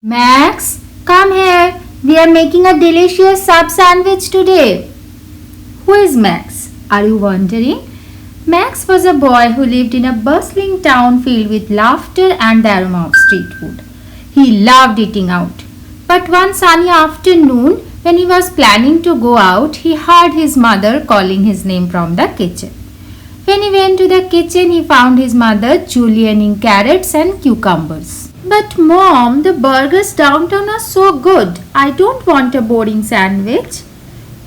Max, come here. We are making a delicious sub sandwich today. Who is Max? Are you wondering? Max was a boy who lived in a bustling town filled with laughter and the aroma of street food. He loved eating out. But one sunny afternoon, when he was planning to go out, he heard his mother calling his name from the kitchen. When he went to the kitchen, he found his mother julienning carrots and cucumbers. But mom, the burgers downtown are so good. I don't want a boring sandwich.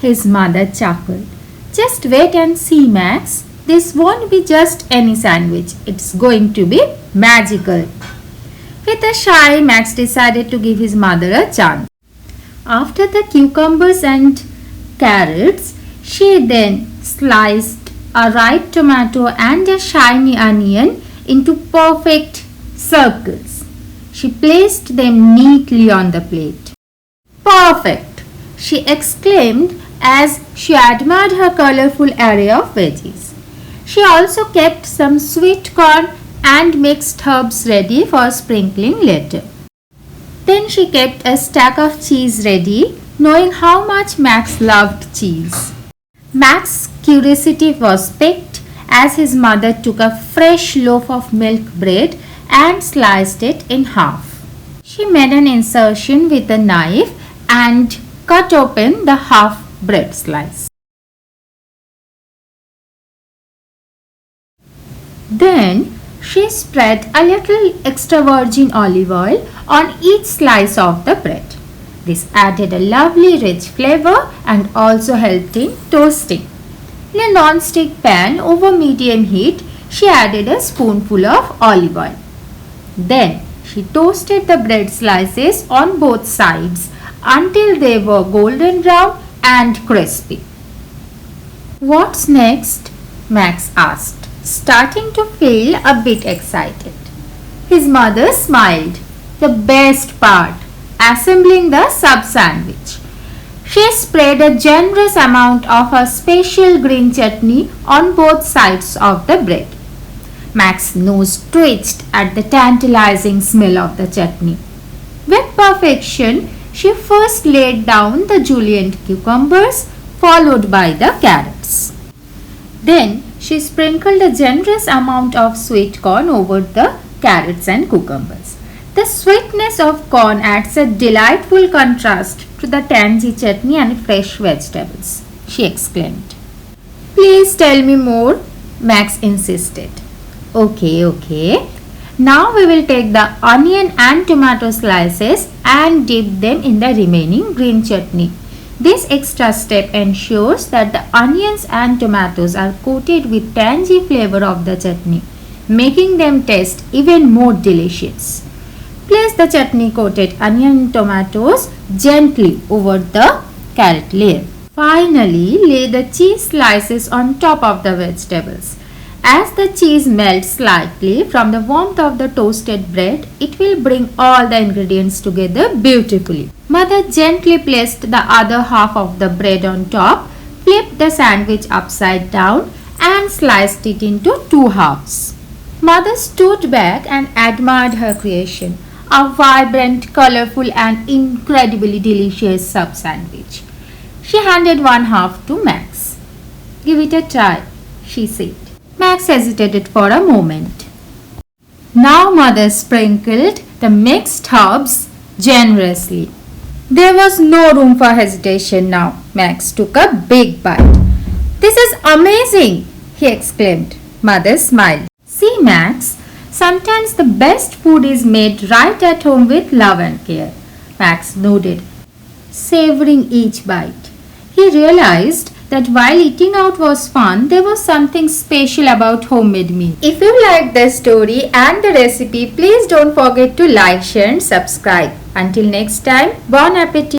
His mother chuckled. Just wait and see, Max. This won't be just any sandwich. It's going to be magical. With a shy, Max decided to give his mother a chance. After the cucumbers and carrots, she then sliced a ripe tomato and a shiny onion into perfect circles. She placed them neatly on the plate. Perfect! She exclaimed as she admired her colorful array of veggies. She also kept some sweet corn and mixed herbs ready for sprinkling later. Then she kept a stack of cheese ready, knowing how much Max loved cheese. Max's curiosity was piqued as his mother took a fresh loaf of milk bread and sliced it in half. She made an incision with a knife and cut open the half bread slice. Then she spread a little extra virgin olive oil on each slice of the bread. This added a lovely rich flavor and also helped in toasting. In a non-stick pan over medium heat, she added a spoonful of olive oil. Then she toasted the bread slices on both sides until they were golden brown and crispy. What's next? Max asked, starting to feel a bit excited. His mother smiled. The best part, assembling the sub sandwich. She spread a generous amount of her special green chutney on both sides of the bread. Max's nose twitched at the tantalizing smell of the chutney. With perfection, she first laid down the julienned cucumbers, followed by the carrots. Then she sprinkled a generous amount of sweet corn over the carrots and cucumbers. The sweetness of corn adds a delightful contrast to the tangy chutney and fresh vegetables, she exclaimed. Please tell me more, Max insisted. Okay. Now we will take the onion and tomato slices and dip them in the remaining green chutney. This extra step ensures that the onions and tomatoes are coated with tangy flavor of the chutney, making them taste even more delicious. Place the chutney coated onion and tomatoes gently over the carrot layer. Finally, lay the cheese slices on top of the vegetables. As the cheese melts slightly from the warmth of the toasted bread, it will bring all the ingredients together beautifully. Mother gently placed the other half of the bread on top, flipped the sandwich upside down and sliced it into two halves. Mother stood back and admired her creation, a vibrant, colorful and incredibly delicious sub sandwich. She handed one half to Max. Give it a try, she said. Max hesitated for a moment. Now mother sprinkled the mixed herbs generously. There was no room for hesitation now. Max took a big bite. This is amazing, he exclaimed. Mother smiled. See, Max, sometimes the best food is made right at home with love and care. Max nodded, savoring each bite. He realized that while eating out was fun, there was something special about homemade meal. If you liked the story and the recipe, please don't forget to like, share and subscribe. Until next time, bon appetit!